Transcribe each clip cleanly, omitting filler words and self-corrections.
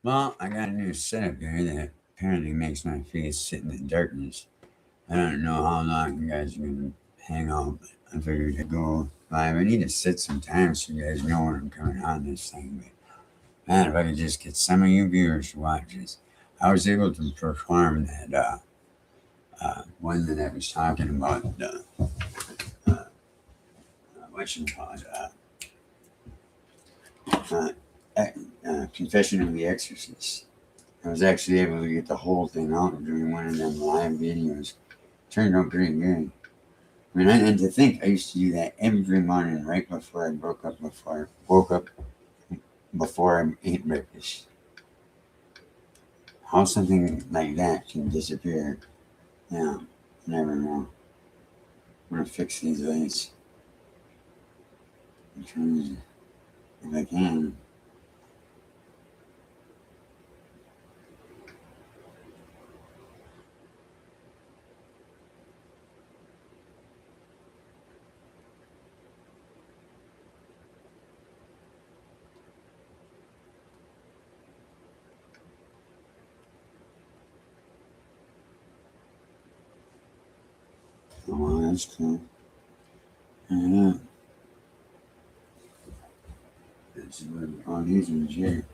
Well, I got a new setup here that apparently makes my face sit in the darkness. I don't know how long you guys are gonna hang out, but I figured to go live. I need to sit some time so you guys know when I'm coming on this thing. But man, if I could just get some of you viewers to watch this, I was able to perform that one that I was talking about. What you call it? Uh, Confession of the Exorcist. I was actually able to get the whole thing out during one of them live videos. Turned out pretty good. I mean, and to think I used to do that every morning right before I woke up before I ate breakfast. How something like that can disappear, yeah, never know. I'm gonna fix these lights. If I can. Oh, well, that's cool. Yeah. That's what, oh, these ones here.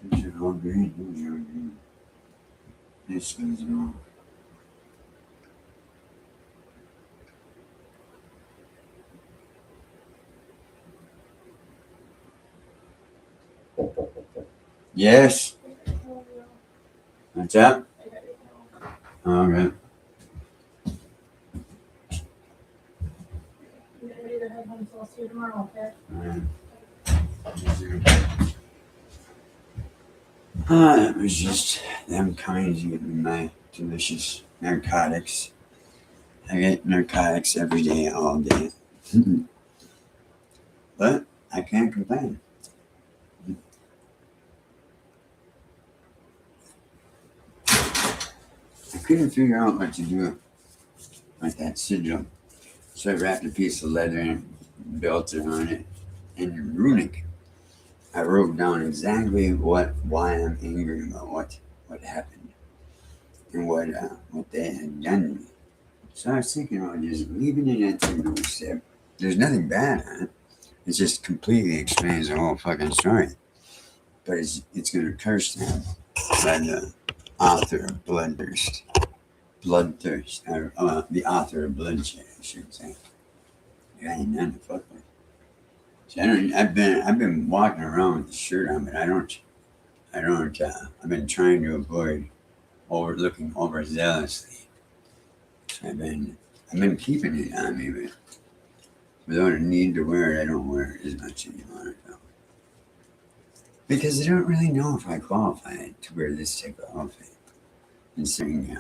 These are all green. These are all green. This one's wrong. Yes. What's up? Okay. Get ready to head home, so I'll see you tomorrow, okay? Alright. It was just them coming to get me my delicious narcotics. I get narcotics every day, all day. But I can't complain. I couldn't figure out what to do with that sigil. So I wrapped a piece of leather and built it on it. And runic, I wrote down exactly why I'm angry about what happened and what they had done to me. So I was thinking about just leaving it at the doorstep. There's nothing bad on it. It just completely explains the whole fucking story. But it's gonna curse them by the author of Bloodthirst, or the author of Bloodshed, I should say. Yeah, ain't nothing to fuck with. See, I've been walking around with the shirt on, but I've been trying to avoid looking overzealously. So I've been keeping it on me, but without a need to wear it, I don't wear it as much anymore. So. Because I don't really know if I qualify to wear this type of outfit. Considering,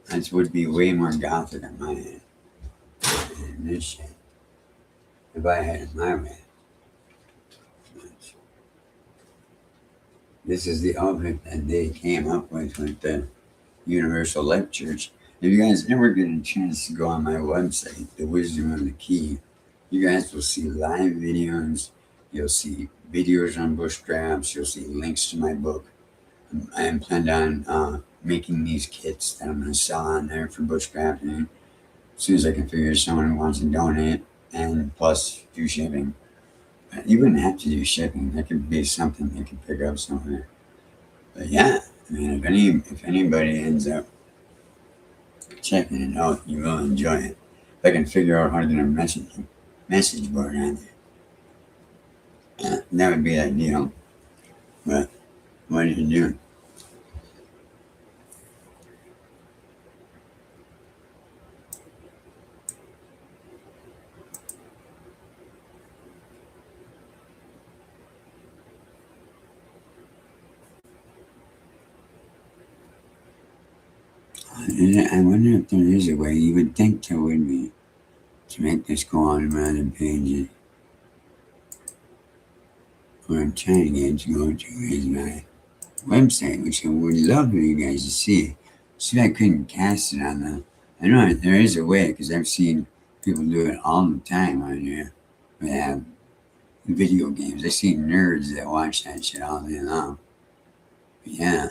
this would be way more gothic on my end than this shit. If I had it my way. But this is the outfit that they came up with the Universal Life Church. If you guys ever get a chance to go on my website, The Wisdom of the Key, you guys will see live videos. You'll see videos on bushcrafts. You'll see links to my book. I am planned on making these kits that I'm going to sell on there for bushcrafting as soon as I can figure someone who wants to donate, and plus do shipping. You wouldn't have to do shipping. That could be something they could pick up somewhere. But yeah, I mean, if anybody ends up checking it out, you will enjoy it. If I can figure out how to get a message board on there, that would be ideal. But what do you do? I wonder if there is a way. You would think there would be to make this go on rather pages. What I'm trying to get to go to is my website, which I would love for you guys to see. See if I couldn't cast it on the. I know there is a way because I've seen People do it all the time on here. They have video games. I see nerds that watch that shit all day long. But yeah,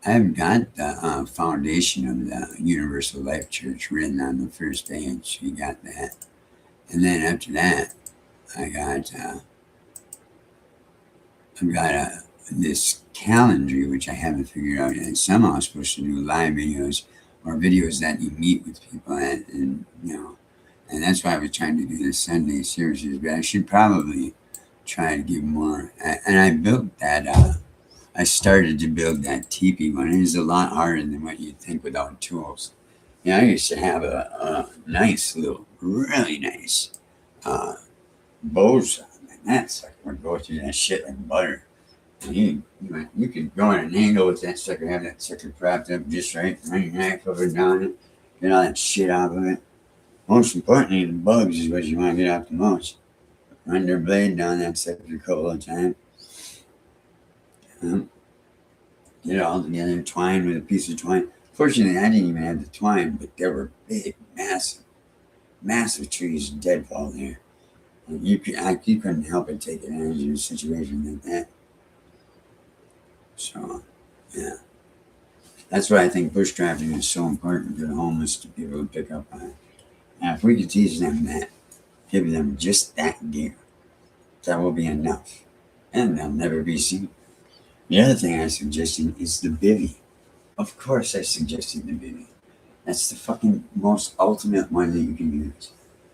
I've got the foundation of the Universal Life Church written on the first page. You got that. And then after that, I got I've got this calendar, which I haven't figured out yet. Somehow I'm supposed to do live videos or videos that you meet with people at, and and that's why I was trying to do the Sunday services. But I should probably try to give more. And I built that. I started to build that teepee one. It is a lot harder than what you'd think without tools. Yeah, I used to have a nice little, really nice bow saw. And that sucker would go through that shit like butter. And you could go at an angle with that sucker, have that sucker propped up just right, run your knife over down it, get all that shit out of it. Most importantly, the bugs is what you want to get out the most. Run their blade down that sucker a couple of times. Get it all together, twine with a piece of twine. Fortunately, I didn't even have the twine, but there were big, massive trees deadfall there. And you couldn't help but take advantage of a situation like that. So, yeah. That's why I think bush drafting is so important to the homeless, to people to pick up on it. And if we could teach them that, give them just that gear, that will be enough. And they'll never be seen. The other thing I suggested is the bivvy. Of course I suggested the bivvy. That's the fucking most ultimate one that you can use.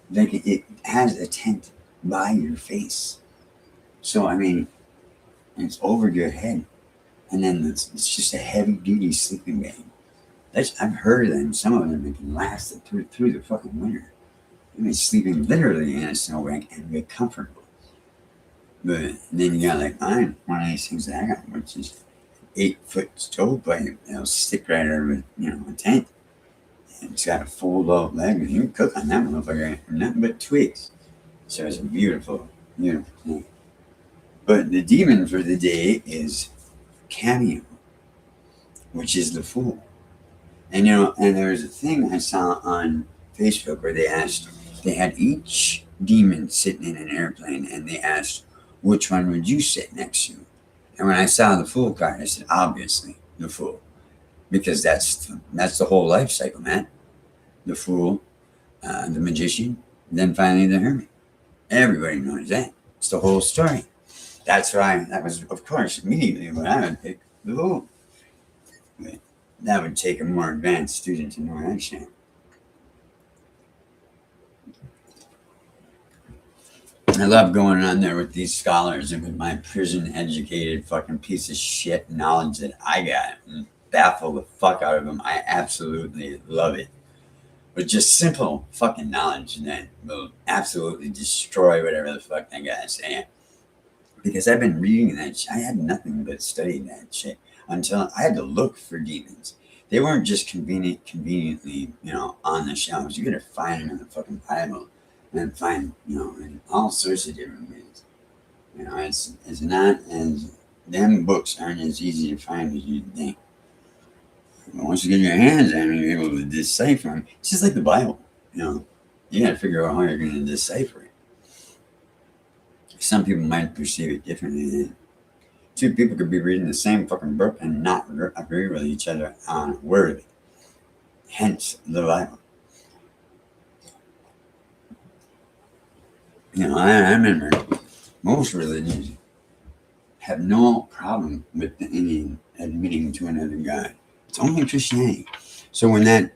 Like it has a tent by your face. So, I mean, it's over your head. And then it's just a heavy-duty sleeping bag. I've heard of them. Some of them can last through the fucking winter. I mean, sleeping literally in a snow bag and be comfortable. But then you got like mine, one of these things that I got, which is 8-foot stovepipe. It'll stick right over, a tent. And it's got a fold-out leg, and you can cook on that motherfucker. Nothing but twigs. So it's a beautiful, beautiful thing. But the demon for the day is Cameo, which is the fool. And there was a thing I saw on Facebook where they had each demon sitting in an airplane, and they asked, which one would you sit next to? And when I saw the fool card, I said, obviously, the fool. Because that's the whole life cycle, man. The fool, the magician, then finally the hermit. Everybody knows that. It's the whole story. That's why that was, of course, immediately what I would pick, the fool. But that would take a more advanced student to know that shit. I love going on there with these scholars and with my prison-educated fucking piece of shit knowledge that I got and baffle the fuck out of them. I absolutely love it. But just simple fucking knowledge that will absolutely destroy whatever the fuck they got to say. Because I've been reading that shit. I had nothing but studying that shit until I had to look for demons. They weren't just conveniently, on the shelves. You gotta find them in the fucking Bible. And find, in all sorts of different ways. It's not as, them books aren't as easy to find as you'd think. But once you get your hands on them, you're able to decipher them. It's just like the Bible, you gotta figure out how you're gonna decipher it. Some people might perceive it differently. Two people could be reading the same fucking book and not agree with each other on a word of it. Hence the Bible. I remember most religions have no problem with the Indian admitting to another God. It's only Christianity. So when that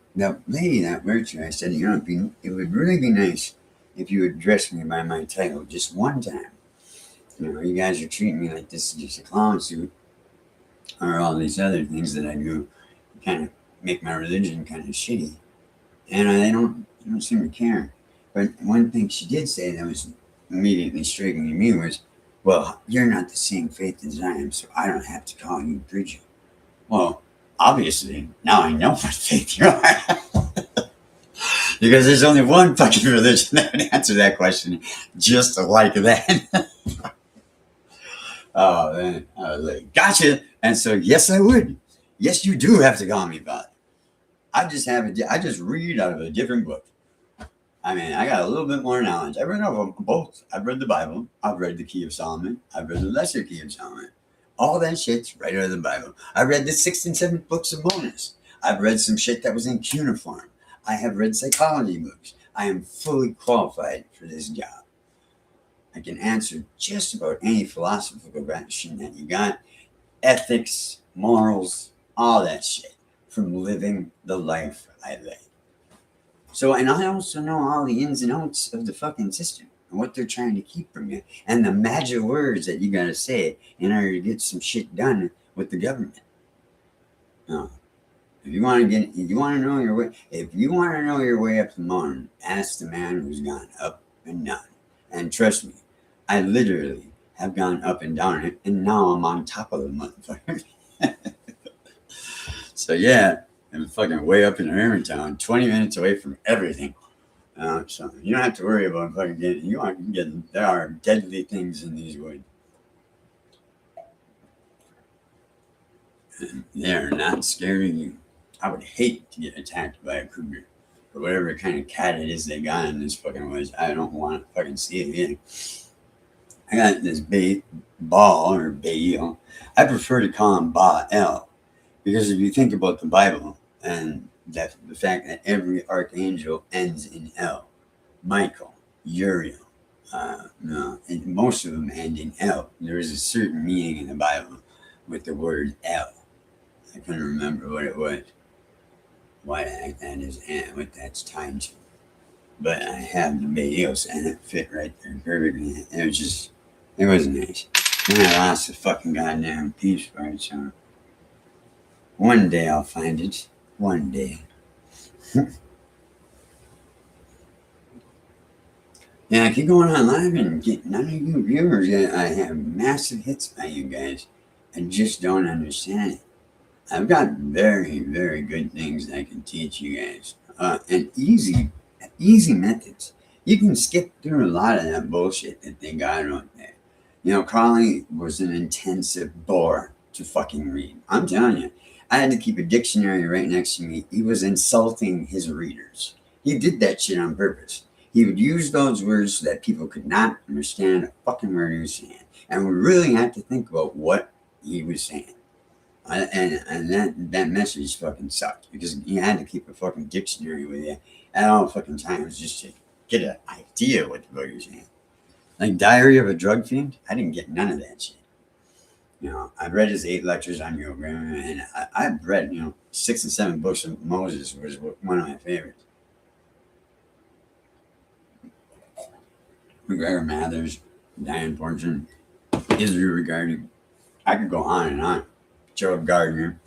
lady, that virtue, I said, it would really be nice if you would address me by my title just one time. You guys are treating me like this is just a clown suit, or all these other things that I do kind of make my religion kind of shitty. And they don't seem to care. But one thing she did say that was immediately striking to me was, well, you're not the same faith as I am, so I don't have to call you preacher. Well, obviously, now I know what faith you are. Because there's only one fucking religion that would answer that question just like that. Oh, man. I was like, gotcha. And so, yes, I would. Yes, you do have to call me father. I just read out of a different book. I mean, I got a little bit more knowledge. I've read of both. I've read the Bible. I've read the Key of Solomon. I've read the Lesser Key of Solomon. All that shit's right out of the Bible. I read the 6th and 7th books of Moses. I've read some shit that was in cuneiform. I have read psychology books. I am fully qualified for this job. I can answer just about any philosophical question that you got. Ethics, morals, all that shit. From living the life I live. So, and I also know all the ins and outs of the fucking system and what they're trying to keep from you and the magic words that you gotta say in order to get some shit done with the government. No. If you want to get, if you want to know your way, if you want to know your way up the mountain, ask the man who's gone up and down. And trust me, I literally have gone up and down it, and now I'm on top of the motherfucker. So yeah, I'm fucking way up in Irmontown, 20 minutes away from everything. So you don't have to worry about fucking getting. You aren't getting. There are deadly things in these woods. And they're not scaring you. I would hate to get attacked by a cougar or whatever kind of cat it is they got in this fucking woods. I don't want to fucking see it either. I got this ball or Baal. I prefer to call him Baal because if you think about the Bible and that the fact that every archangel ends in L, Michael, Uriel, no, and most of them end in L. There is a certain meaning in the Bible with the word L. I couldn't remember what it was. Why that is and what that's timed to. But I have the Baals and it fit right there perfectly. It was nice. And I lost the fucking goddamn piece for it, so one day I'll find it. One day. Yeah, I keep going on live and get none of you viewers. I have massive hits by you guys. I just don't understand it. I've got very, very good things I can teach you guys. And easy methods. You can skip through a lot of that bullshit that they got on there. You know, Crowley was an intensive bore to fucking read. I'm telling you. I had to keep a dictionary right next to me. He was insulting his readers. He did that shit on purpose. He would use those words so that people could not understand a fucking word he was saying. And we really had to think about what he was saying. And that message fucking sucked because you had to keep a fucking dictionary with you at all fucking times just to get an idea what the fuck you're saying. Like Diary of a Drug Fiend, I didn't get none of that shit. You know, I've read his 8 lectures on yoga, and I've read, 6 and 7 books of Moses was one of my favorites. McGregor Mathers, Diane Fortune, Israel Regarding. I could go on and on. Gerald Gardner,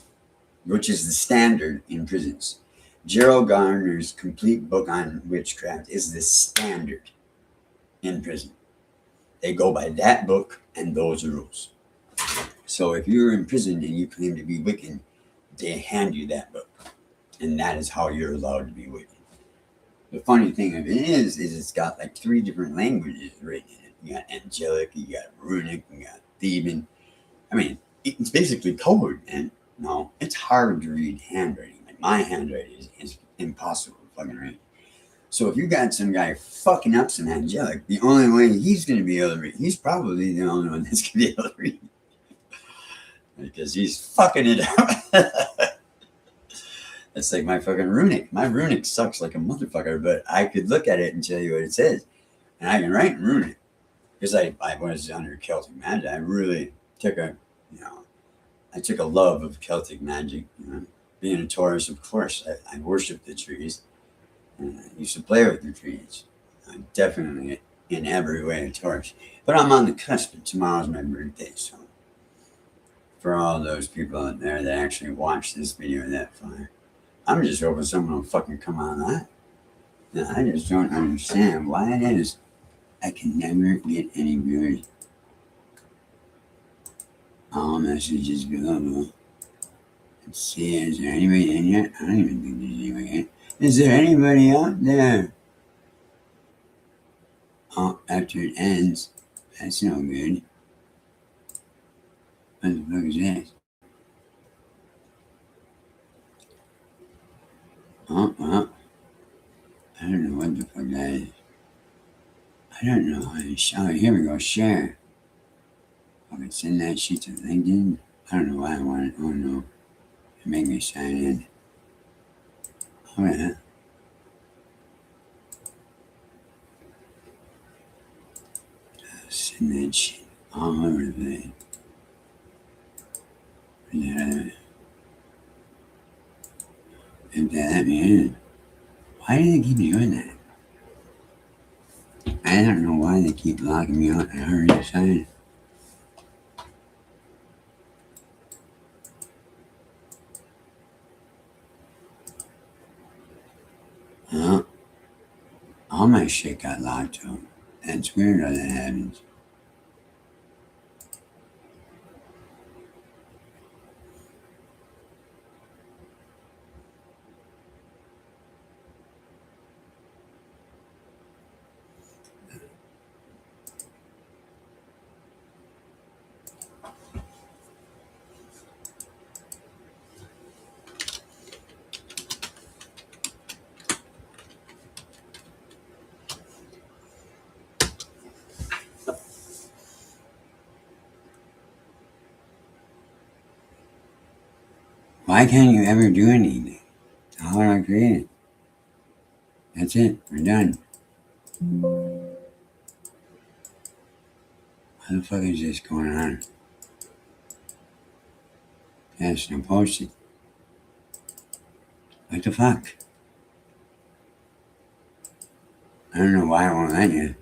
which is the standard in prisons. Gerald Gardner's complete book on witchcraft is the standard in prison. They go by that book and those rules. So if you're in prison and you claim to be Wiccan, they hand you that book. And that is how you're allowed to be Wiccan. The funny thing of it is it's got like 3 different languages written in it. You got angelic, you got runic, you got Theban. I mean, it's basically code, man. No, it's hard to read handwriting. Like my handwriting is impossible to fucking read. So if you got some guy fucking up some angelic, the only way he's going to be able to read, he's probably the only one that's going to be able to read. Because he's fucking it up. It's like my fucking runic. My runic sucks like a motherfucker, but I could look at it and tell you what it says. And I can write in runic. Because I was under Celtic magic. I really took a love of Celtic magic. Being a Taurus, of course, I worship the trees. And I used to play with the trees. I'm definitely in every way a Taurus. But I'm on the cusp. Tomorrow's my birthday, so for all those people out there that actually watch this video that far, I'm just hoping someone will fucking come on that. Now, I just don't understand why it is I can never get any viewers. All messages below. Let's see, is there anybody in here? I don't even think there's anybody in. Is there anybody out there? Oh, after it ends. That's no good. What the fuck is this? Oh, I don't know what the fuck guys. I don't know how to share. Oh, here we go. Share. I can send that shit to LinkedIn. I don't know why I want it. Oh no. It made me sign in. Oh yeah. Send that shit all over the place. Yeah. If they let me in. Why do they keep doing that? I don't know why they keep locking me out. I already signed. Well, all my shit got locked up. That's weird how that happens. Why can't you ever do anything? How do I create it? That's it. We're done. What the fuck is this going on? Yes, I'm posted. What the fuck? I don't know why I won't let you.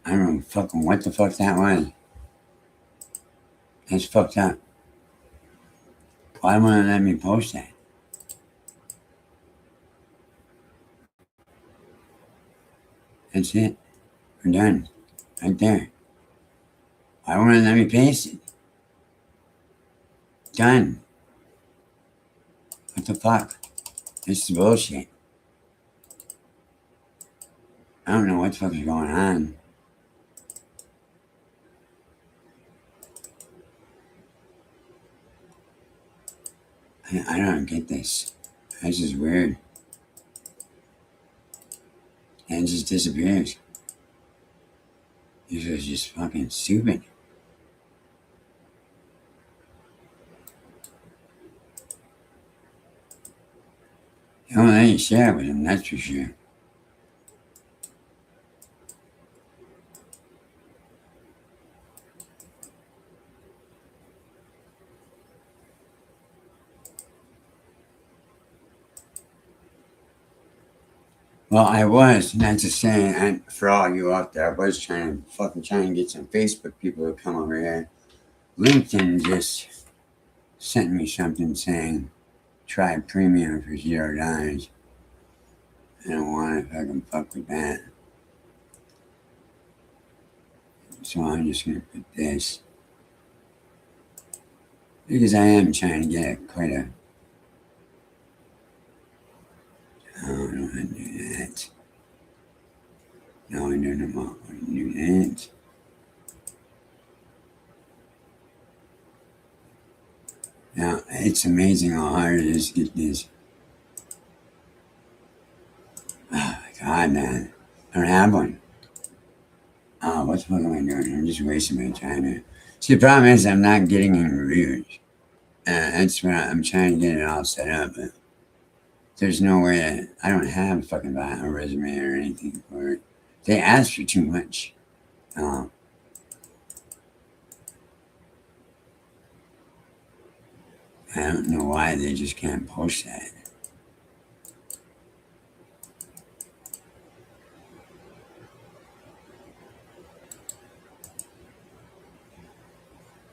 I don't know fucking what the fuck that was. That's fucked up. Why won't it let me post that? That's it. We're done. Right there. Why won't it let me paste it? Done. What the fuck? This is bullshit. I don't know what the fuck is going on. I don't get this. This is weird. And it just disappears. This is just fucking stupid. They won't let you share it with them, that's for sure. Well, I was, not to say, and for all you out there, I was trying to get some Facebook people to come over here. LinkedIn just sent me something saying, try premium for $0. I don't want to fucking fuck with that. So I'm just going to put this. Because I am trying to get quite a... Oh, I don't want to do that. No, I don't want to do that. Now, it's amazing how hard it is to get this. Oh my god, man. I don't have one. Oh, what the fuck am I doing? I'm just wasting my time here. See, the problem is I'm not getting any reviews. That's what I'm trying to get it all set up, but there's no way that I don't have fucking a resume or anything for it. They ask for too much. I don't know why they just can't post that.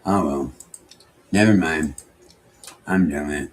Oh well. Never mind. I'm doing it.